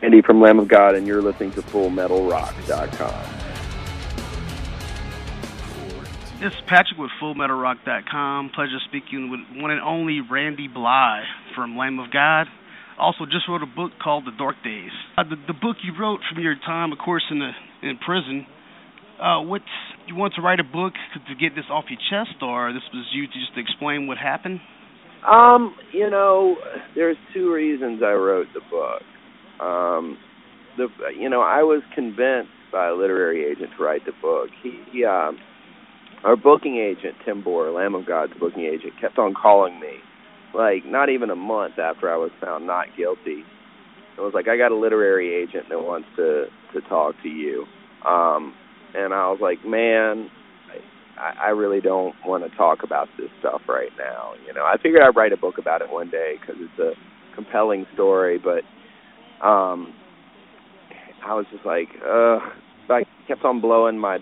Andy from Lamb of God, and you're listening to FullMetalRock.com. This is Patrick with FullMetalRock.com. Pleasure speaking with one and only Randy Blythe from Lamb of God. Also, just wrote a book called The Dark Days. The book you wrote from your time, of course, in prison. You want to write a book to get this off your chest, or this was you to just explain what happened? There's two reasons I wrote the book. I was convinced by a literary agent to write the book. Our booking agent, Tim Bohr, Lamb of God's booking agent, kept on calling me, like, not even a month after I was found not guilty. It was like, I got a literary agent that wants to talk to you. And I was like, man, I really don't want to talk about this stuff right now. I figured I'd write a book about it one day because it's a compelling story, but I was just like, I kept on blowing my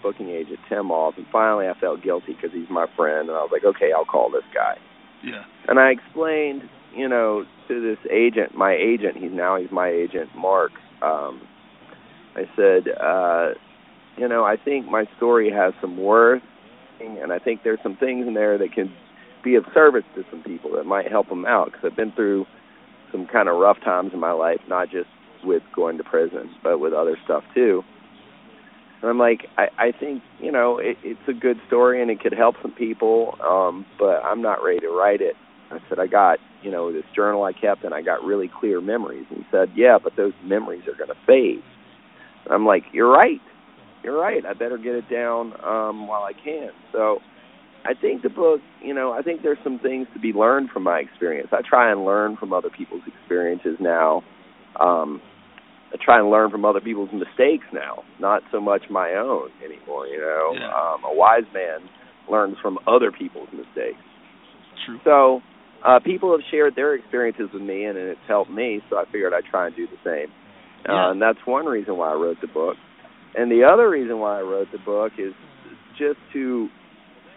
booking agent, Tim, off, and finally I felt guilty because he's my friend, and I was like, okay, I'll call this guy. Yeah. And I explained, to this agent, my agent, he's my agent, Mark, I said, I think my story has some worth, and I think there's some things in there that can be of service to some people that might help them out, because I've been through some kind of rough times in my life, not just with going to prison, but with other stuff too. And I'm like, I think, it's a good story and it could help some people, but I'm not ready to write it. I said, I got, this journal I kept, and I got really clear memories. And he said, yeah, but those memories are going to fade. And I'm like, you're right. I better get it down while I can. So I think the book, I think there's some things to be learned from my experience. I try and learn from other people's experiences now. I try and learn from other people's mistakes now, not so much my own anymore, Yeah. A wise man learns from other people's mistakes. True. So people have shared their experiences with me, and it's helped me, so I figured I'd try and do the same. Yeah. And that's one reason why I wrote the book. And the other reason why I wrote the book is just to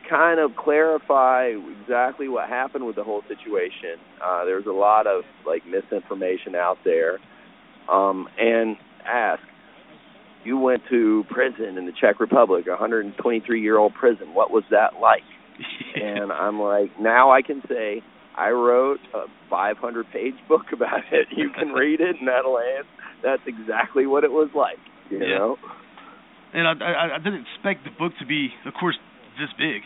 kind of clarify exactly what happened with the whole situation. There's a lot of, misinformation out there. And ask, you went to prison in the Czech Republic, a 123-year-old prison. What was that like? And I'm like, now I can say I wrote a 500-page book about it. You can read it, and that's exactly what it was like, you know? And I didn't expect the book to be, of course, this big.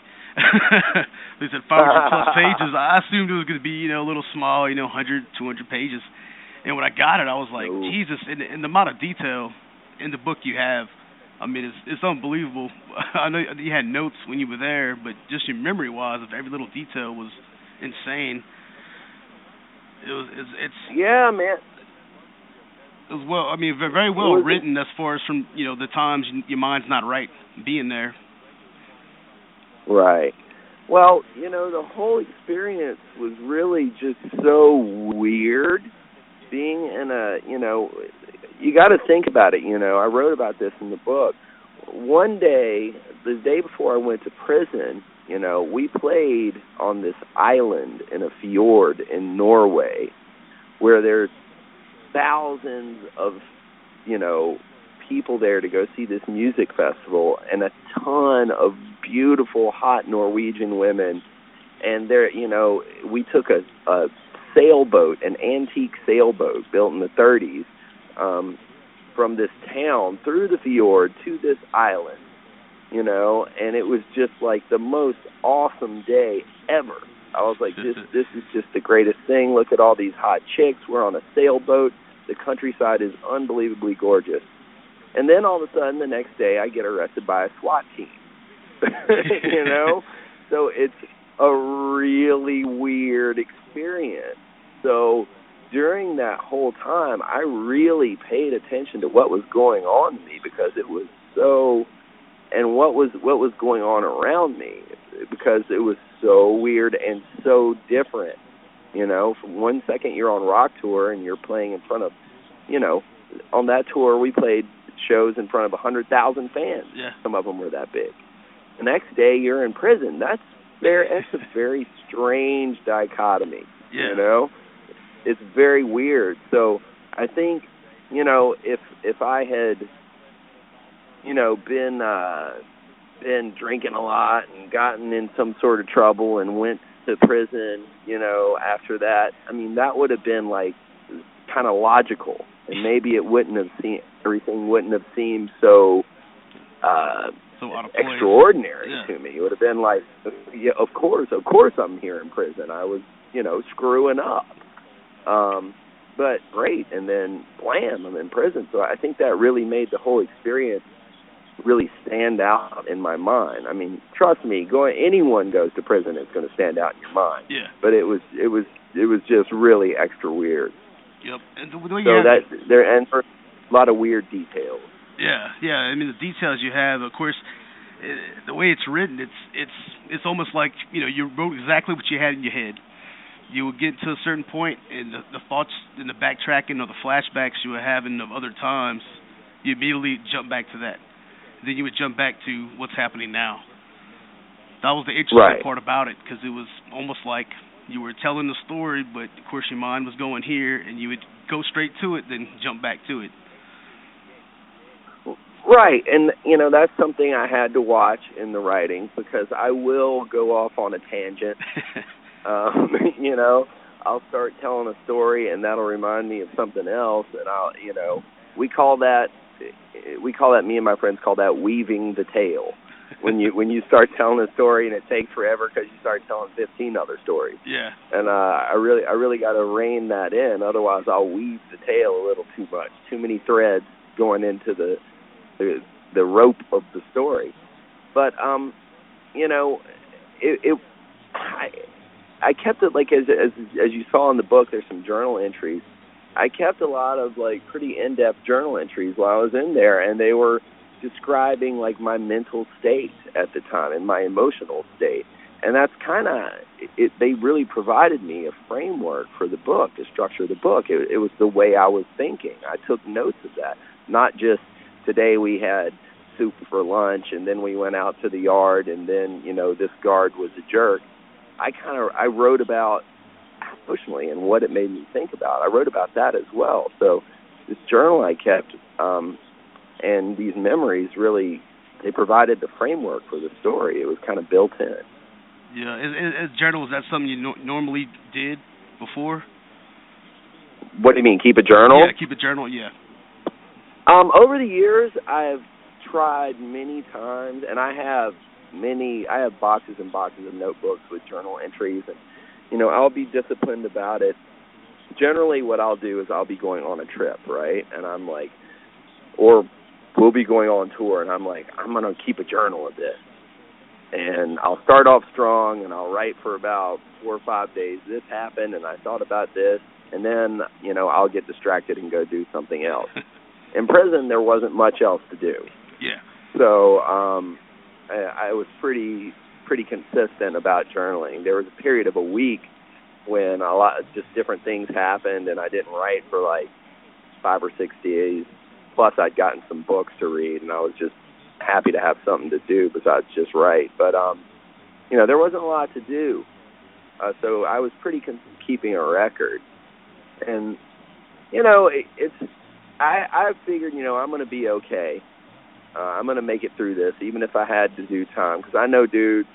They said 500-plus pages. I assumed it was going to be, a little small, 100, 200 pages. And when I got it, I was like, Jesus, and the amount of detail in the book you have, I mean, it's unbelievable. I know you had notes when you were there, but just your memory-wise, of every little detail was insane. Yeah, man. It was very well written as far as from, the times your mind's not right being there. Right. Well, the whole experience was really just so weird. Being in you got to think about it, I wrote about this in the book. One day, the day before I went to prison, we played on this island in a fjord in Norway where there's thousands of, people there to go see this music festival, and a ton of beautiful, hot Norwegian women. And there, we took a sailboat, an antique sailboat built in the 30s, from this town through the fjord to this island, and it was just like the most awesome day ever. I was like, this is just the greatest thing. Look at all these hot chicks. We're on a sailboat. The countryside is unbelievably gorgeous. And then all of a sudden, the next day, I get arrested by a SWAT team, So it's a really weird experience. So during that whole time, I really paid attention to what was going on to me, because it was so, and what was going on around me, because it was so weird and so different. From one second you're on rock tour and you're playing in front of, on that tour we played shows in front of 100,000 fans. Yeah. Some of them were that big. The next day you're in prison. That's a very strange dichotomy. Yeah. It's very weird. So I think, you know, if I had, you know, been drinking a lot and gotten in some sort of trouble and went to prison, you know, after that, I mean, that would have been like kind of logical, and maybe it wouldn't have seemed, everything wouldn't have seemed so extraordinary to me. It would have been like, yeah, of course I'm here in prison. I was, you know, screwing up. But great, and then blam, I'm in prison. So I think that really made the whole experience really stand out in my mind. I mean, trust me, anyone goes to prison, it's going to stand out in your mind. Yeah. But it was just really extra weird. Yep. And the way and for a lot of weird details. Yeah. I mean, the details you have, of course, the way it's written, it's almost like, you know, you wrote exactly what you had in your head. You would get to a certain point, and the thoughts and the backtracking or the flashbacks you were having of other times, you immediately jump back to that. Then you would jump back to what's happening now. That was the interesting part about it, because it was almost like you were telling the story, but of course your mind was going here, and you would go straight to it, then jump back to it. Right, and, you know, that's something I had to watch in the writing, because I will go off on a tangent. You know, I'll start telling a story, and that'll remind me of something else, and I'll, you know, we call that, me and my friends call that weaving the tale. When you start telling a story and it takes forever because you start telling 15 other stories. Yeah. And I really got to rein that in, otherwise I'll weave the tale a little too much. Too many threads going into the rope of the story. But you know, I kept it, like, as you saw in the book, there's some journal entries. I kept a lot of, like, pretty in-depth journal entries while I was in there, and they were describing, like, my mental state at the time and my emotional state. And that's kind of, they really provided me a framework for the book, to structure the book. It was the way I was thinking. I took notes of that, not just today we had soup for lunch and then we went out to the yard and then, you know, this guard was a jerk. I wrote about emotionally and what it made me think about. I wrote about that as well. So this journal I kept and these memories really, they provided the framework for the story. It was kind of built in. Yeah, as journal, is that something you normally did before? What do you mean, keep a journal? Yeah, keep a journal, yeah. Over the years, I've tried many times, and I have boxes and boxes of notebooks with journal entries, and, you know, I'll be disciplined about it. Generally, what I'll do is I'll be going on a trip, right? And I'm like, or we'll be going on tour, and I'm like, I'm going to keep a journal of this. And I'll start off strong, and I'll write for about 4 or 5 days. This happened, and I thought about this, and then, you know, I'll get distracted and go do something else. In prison, there wasn't much else to do. Yeah. So I was pretty consistent about journaling. There was a period of a week when a lot of just different things happened, and I didn't write for like 5 or 6 days. Plus, I'd gotten some books to read, and I was just happy to have something to do besides just write. But you know, there wasn't a lot to do, so I was pretty keeping a record. And you know, I figured, you know, I'm going to be okay. I'm going to make it through this, even if I had to do time, because I know dudes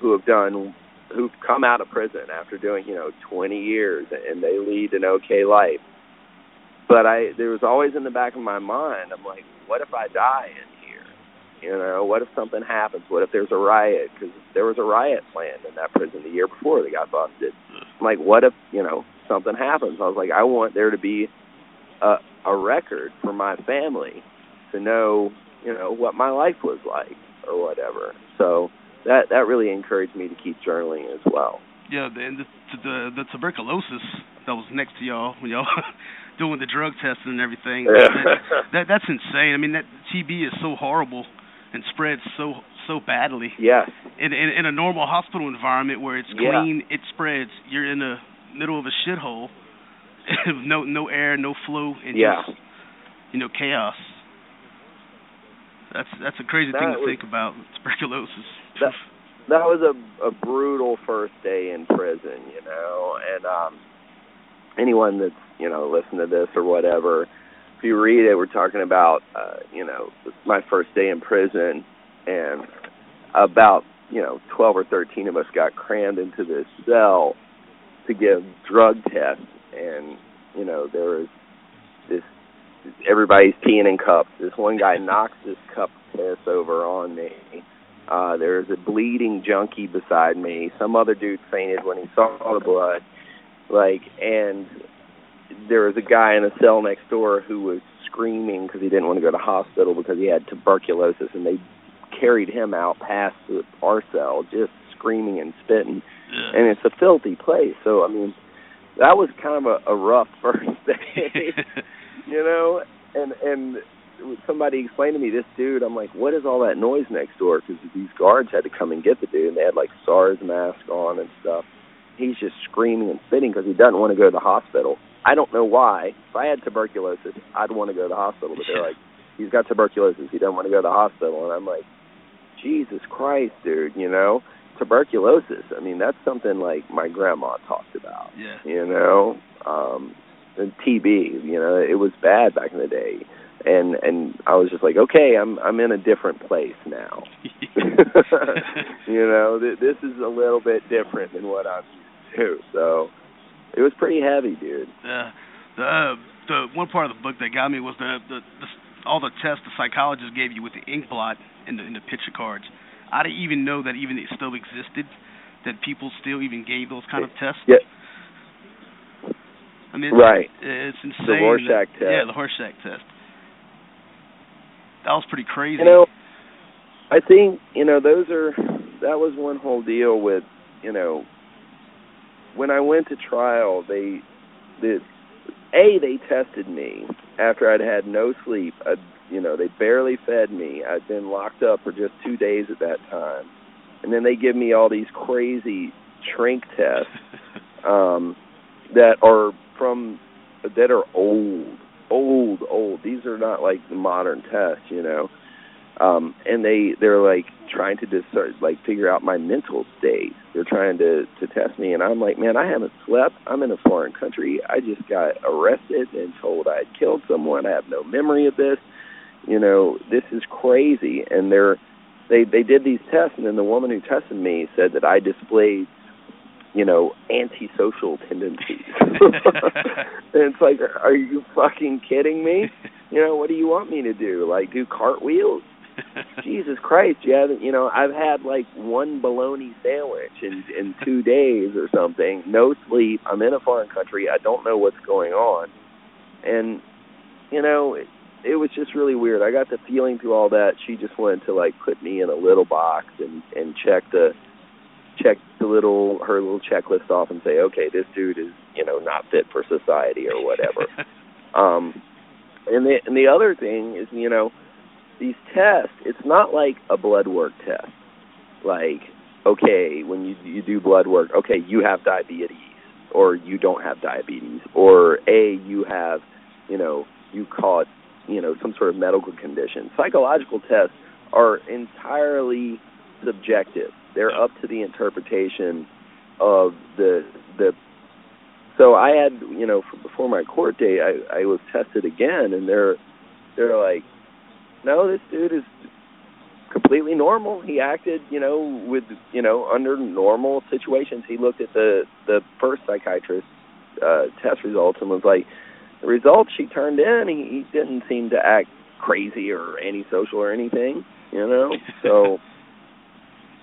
who've come out of prison after doing, you know, 20 years, and they lead an okay life. But there was always in the back of my mind, I'm like, what if I die in here? You know, what if something happens? What if there's a riot? Because there was a riot planned in that prison the year before they got busted. I'm like, what if, you know, something happens? I was like, I want there to be a record for my family to know, you know, what my life was like or whatever. So that really encouraged me to keep journaling as well. Yeah, and the tuberculosis that was next to y'all when y'all doing the drug testing and everything, that's insane. I mean, that TB is so horrible and spreads so badly. Yes. In a normal hospital environment where it's clean, it spreads. You're in the middle of a shithole, no air, no flow, and just, you know, chaos. That's a crazy thing to think about, tuberculosis. That was a brutal first day in prison, you know, and anyone that's, listen to this or whatever, if you read it, we're talking about, my first day in prison, and about, 12 or 13 of us got crammed into this cell to give drug tests, and, there was this, everybody's peeing in cups. This one guy knocks this cup of piss over on me. There's a bleeding junkie beside me. Some other dude fainted when he saw the blood. And there was a guy in a cell next door who was screaming because he didn't want to go to the hospital because he had tuberculosis, and they carried him out past our cell just screaming and spitting. Yeah. And it's a filthy place. So, that was kind of a rough first day, and somebody explained to me, this dude, I'm like, what is all that noise next door? Because these guards had to come and get the dude, and they had, SARS mask on and stuff. He's just screaming and spitting because he doesn't want to go to the hospital. I don't know why. If I had tuberculosis, I'd want to go to the hospital. But they're like, he's got tuberculosis. He doesn't want to go to the hospital. And I'm like, Jesus Christ, dude, tuberculosis. That's something my grandma talked about. Yeah. And TB, it was bad back in the day. And I was just like, okay, I'm in a different place now. This is a little bit different than what I'm used to. So it was pretty heavy, dude. Yeah. The one part of the book that got me was the all the tests the psychologist gave you with the ink blot and the picture cards. I didn't even know that even it still existed, that people still even gave those kind of tests. Yeah. Right. It's insane. The Rorschach test. Yeah, the Rorschach test. That was pretty crazy. I think, that was one whole deal with, when I went to trial, they tested me after I'd had no sleep. They barely fed me. I'd been locked up for just 2 days at that time. And then they give me all these crazy shrink tests that are old. These are not like the modern tests, and they're trying to figure out my mental state. They're trying to test me, and I'm like, man, I haven't slept. I'm in a foreign country. I just got arrested and told I had killed someone. I have no memory of this. This is crazy. And they did these tests, and then the woman who tested me said that I displayed antisocial tendencies. And it's like, are you fucking kidding me? What do you want me to do? Do cartwheels? Jesus Christ, I've had one bologna sandwich in 2 days or something, no sleep, I'm in a foreign country, I don't know what's going on. And, it was just really weird. I got the feeling through all that she just wanted to put me in a little box and check her little checklist off and say, okay, this dude is, not fit for society or whatever. And the other thing is, these tests, it's not like a blood work test. Okay, when you do blood work, okay, you have diabetes, or you don't have diabetes, or you have, you call it, some sort of medical condition. Psychological tests are entirely subjective. They're up to the interpretation of the. So I had, before my court date, I was tested again, and they're like, no, this dude is completely normal. He acted, with, under normal situations. He looked at the first psychiatrist test results and was like, the results she turned in, he didn't seem to act crazy or antisocial or anything, So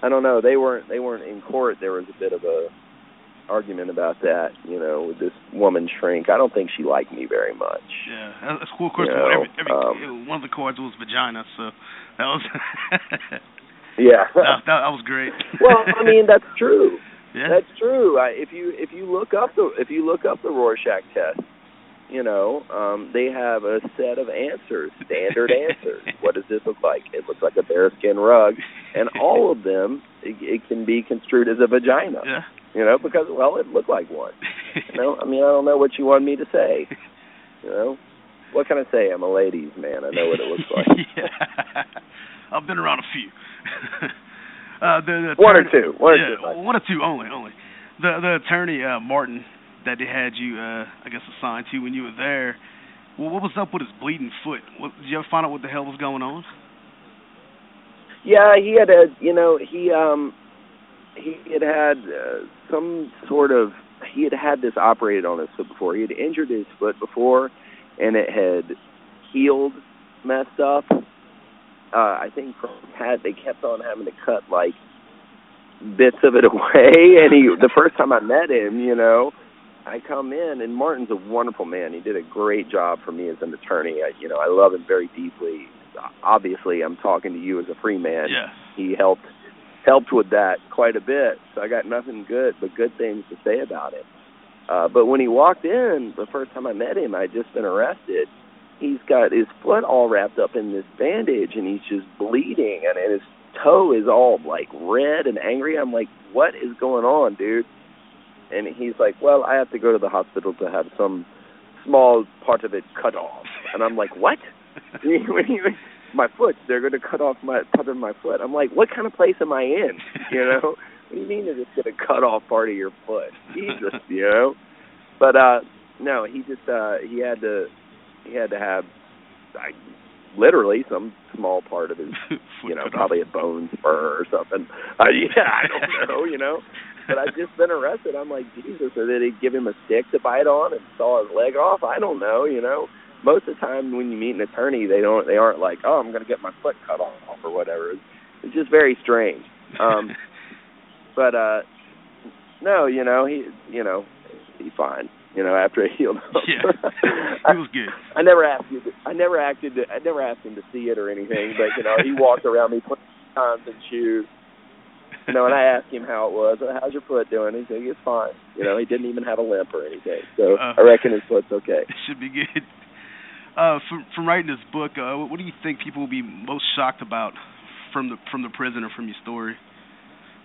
I don't know. They weren't in court. There was a bit of a argument about that, with this woman shrink. I don't think she liked me very much. Yeah, that's cool. Of course, one of the cards was vagina, so that was yeah. That was great. Well, that's true. Yeah. That's true. If you look up the Rorschach test, they have a set of answers, standard answers. What does this look like? It looks like a bearskin rug, and all of them it can be construed as a vagina. Yeah. Because it looked like one. I don't know what you want me to say. What can I say? I'm a ladies' man. I know what it looks like. Yeah. I've been around a few. One or two only. The attorney Martin that they had you, I guess, assigned to when you were there. Well, what was up with his bleeding foot? Did you ever find out what the hell was going on? Yeah, he had had some sort of, he had this operated on his foot before. He had injured his foot before, and it had healed, messed up. I think they kept on having to cut like bits of it away. And the first time I met him, I come in, and Martin's a wonderful man. He did a great job for me as an attorney. I love him very deeply. Obviously, I'm talking to you as a free man. Yeah. He helped with that quite a bit. So I got nothing but good things to say about it. But when he walked in, the first time I met him, I'd just been arrested. He's got his foot all wrapped up in this bandage, and he's just bleeding, and his toe is all, like, red and angry. I'm like, what is going on, dude? And he's like, well, I have to go to the hospital to have some small part of it cut off. And I'm like, what? My foot, they're going to cut off part of my foot. I'm like, what kind of place am I in, What do you mean they're just going to cut off part of your foot? Jesus, But, no, he just, he had to have, literally some small part of his, probably a bone spur or something. I don't know, But I'd just been arrested. I'm like, Jesus, or did he give him a stick to bite on and saw his leg off? I don't know, Most of the time when you meet an attorney, they aren't like, oh, I'm going to get my foot cut off or whatever. It's just very strange. But no, he's fine. After it healed up. Yeah, he was good. I never asked him to see it or anything, but he walked around me 20 times in shoes. And I asked him how it was. How's your foot doing? He said it's fine. He didn't even have a limp or anything. So I reckon his foot's okay. It should be good. From writing this book, what do you think people will be most shocked about from the prison or from your story?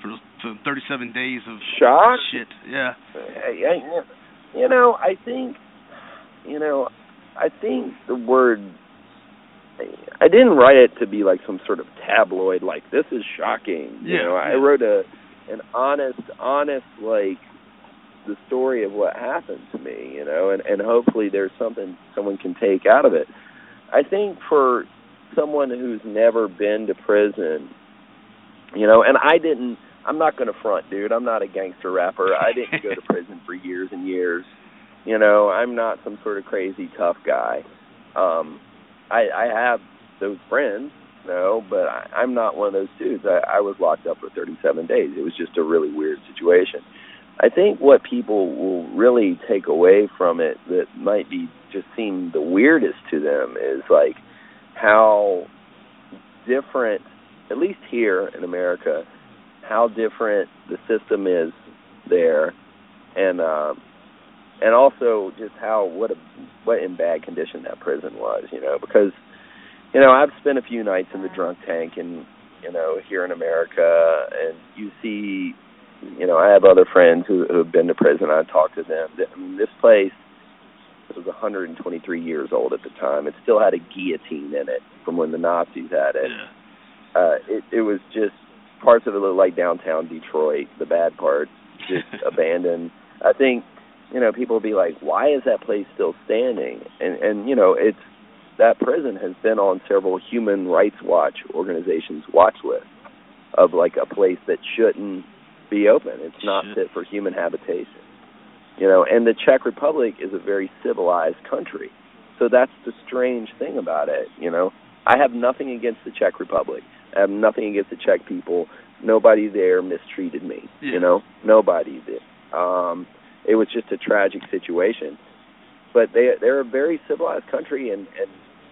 For 37 days of shock? Shit. Yeah. I think the word, I didn't write it to be like some sort of tabloid, like, this is shocking. I wrote an honest, like, the story of what happened to me, and hopefully there's something someone can take out of it. I think for someone who's never been to prison, and I'm not going to front, dude. I'm not a gangster rapper. I didn't go to prison for years and years. I'm not some sort of crazy tough guy. I have those friends, but I'm not one of those dudes. I was locked up for 37 days. It was just a really weird situation. I think what people will really take away from it that might be just seem the weirdest to them is, like, how different, at least here in America, how different the system is there, and also just what in bad condition that prison was, because I've spent a few nights in the drunk tank, and here in America, and you see, I have other friends who have been to prison. I talk to them. I mean, this place was 123 years old at the time. It still had a guillotine in it from when the Nazis had it. Yeah. It was just, parts of it look like downtown Detroit, the bad part, just abandoned. I think, people will be like, why is that place still standing? And it's, that prison has been on several Human Rights Watch organizations' watch lists of, like, a place that shouldn't be open. It's not fit for human habitation. And the Czech Republic is a very civilized country. So that's the strange thing about it, I have nothing against the Czech Republic. I have nothing against the Czech people. Nobody there mistreated me, Nobody did. It was just a tragic situation. But they're a very civilized country, and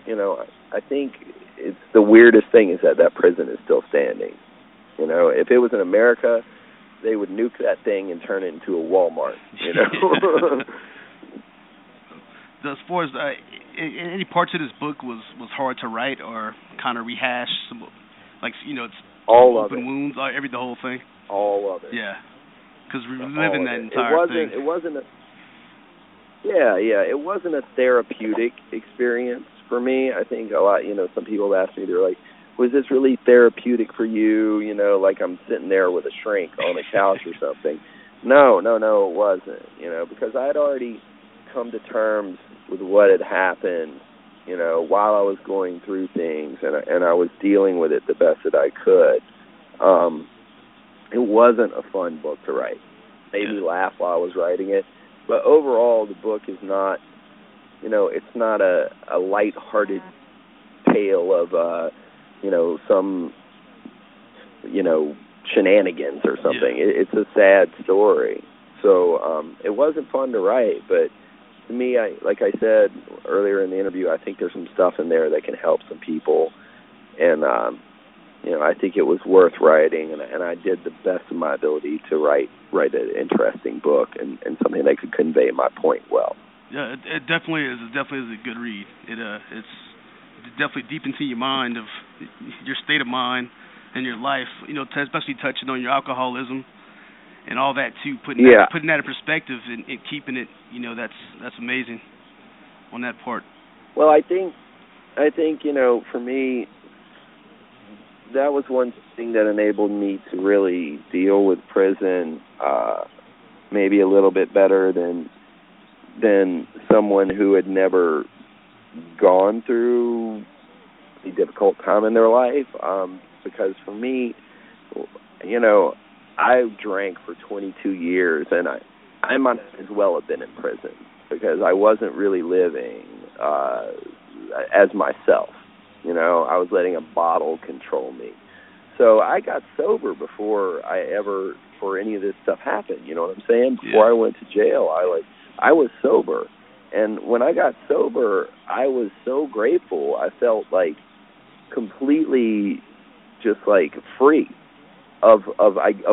I think it's the weirdest thing is that prison is still standing. If it was in America, they would nuke that thing and turn it into a Walmart, As far as any parts of this book was hard to write or kind of rehash, some, like, it's all open of it. Wounds, the whole thing. All of it. Yeah, because reliving that entire thing. It wasn't a therapeutic experience for me. I think a lot, some people ask me, they're like, was this really therapeutic for you? Like I'm sitting there with a shrink on a couch or something. No, it wasn't. Because I had already come to terms with what had happened, while I was going through things, and I was dealing with it the best that I could. It wasn't a fun book to write. It made me laugh while I was writing it, but overall, the book is not, it's not a light-hearted tale of, some, shenanigans or something. Yeah. It's a sad story. So it wasn't fun to write, but to me, like I said earlier in the interview, I think there's some stuff in there that can help some people, and I think it was worth writing, and I did the best of my ability to write an interesting book and something that could convey my point well. Yeah, it definitely is. It definitely is a good read. It's definitely deep into your mind, of your state of mind and your life. Especially touching on your alcoholism and all that too. Putting that in perspective and keeping it. That's amazing on that part. Well, I think for me, that was one thing that enabled me to really deal with prison maybe a little bit better than someone who had never gone through a difficult time in their life. Because for me, I drank for 22 years, and I might as well have been in prison because I wasn't really living as myself. I was letting a bottle control me. So I got sober before any of this stuff happened. You know what I'm saying? Before I went to jail, I was sober. And when I got sober, I was so grateful. I felt like completely just like free of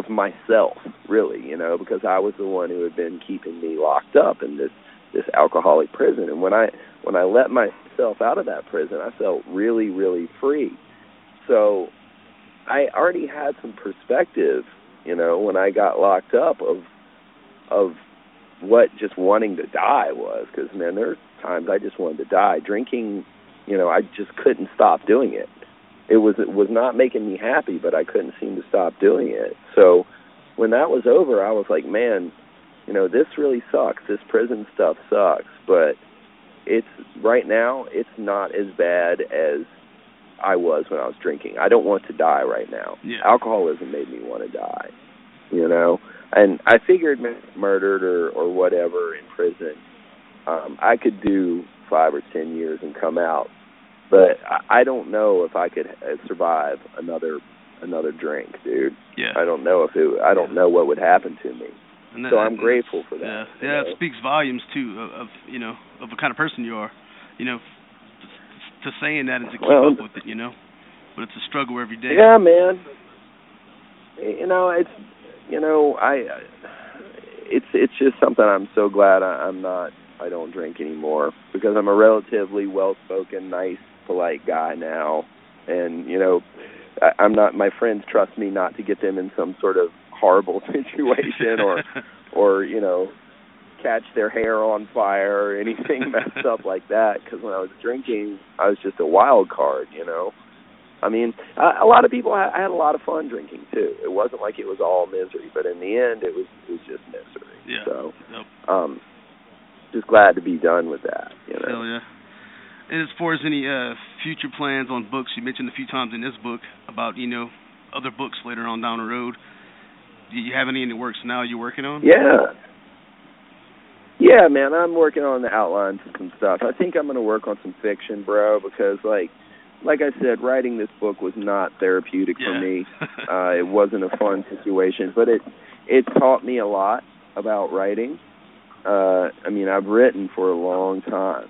myself, really, because I was the one who had been keeping me locked up in this alcoholic prison. And when I let myself out of that prison, I felt really, really free. So I already had some perspective, when I got locked up of what just wanting to die was. Because, man, there's times I just wanted to die. Drinking, I just couldn't stop doing it. It was not making me happy, but I couldn't seem to stop doing it. So when that was over, I was like, man, this really sucks. This prison stuff sucks, but right now, it's not as bad as I was when I was drinking. I don't want to die right now. Yeah. Alcoholism made me want to die, And I figured murdered or whatever in prison, I could do 5 or 10 years and come out. But I don't know if I could survive another drink, dude. Yeah. I don't know I don't know what would happen to me. So I'm grateful for that. Yeah, it speaks volumes too of the kind of person you are. To saying that and to keep up with it, But it's a struggle every day. Yeah, man. It's just something I'm so glad I don't drink anymore, because I'm a relatively well-spoken, nice, polite guy now, and I'm not. My friends trust me not to get them in some sort of horrible situation or catch their hair on fire or anything messed up like that. Because when I was drinking, I was just a wild card. I mean, a lot of people. I had a lot of fun drinking too. It wasn't like it was all misery, but in the end, it was just misery. Yeah. So, just glad to be done with that. Hell yeah. And as far as any future plans on books, you mentioned a few times in this book about other books later on down the road. Do you have any in the works now you're working on? Yeah, man, I'm working on the outlines of some stuff. I think I'm going to work on some fiction, bro, because like I said, writing this book was not therapeutic for me. It wasn't a fun situation, but it taught me a lot about writing. I mean, I've written for a long time,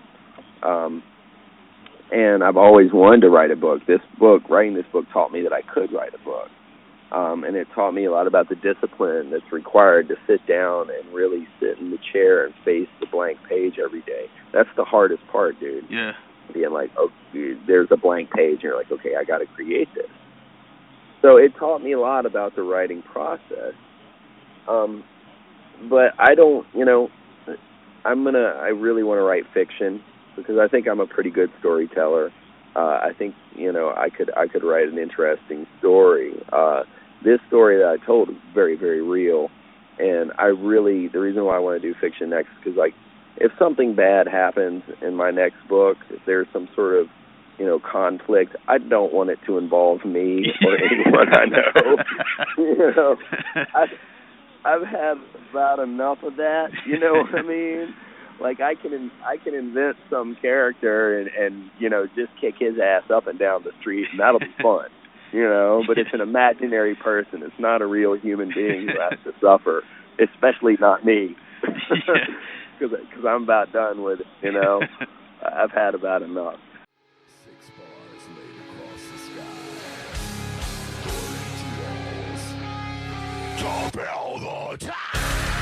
and I've always wanted to write a book. Writing this book taught me that I could write a book, and it taught me a lot about the discipline that's required to sit down and really sit in the chair and face the blank page every day. That's the hardest part, dude. Yeah. Being like, oh, dude, there's a blank page, and you're like, okay, I got to create this. So it taught me a lot about the writing process. But I don't, I really want to write fiction because I think I'm a pretty good storyteller. I think, I could write an interesting story. This story that I told is very, very real. And the reason why I want to do fiction next is because, like, if something bad happens in my next book, if there's some sort of, conflict, I don't want it to involve me or anyone I know. I've had about enough of that, you know what I mean? Like, I can invent some character and just kick his ass up and down the street, and that'll be fun, but it's an imaginary person. It's not a real human being who has to suffer, especially not me, because I'm about done with it, I've had about enough. 6 bars laid across the sky, pouring walls, compel the time.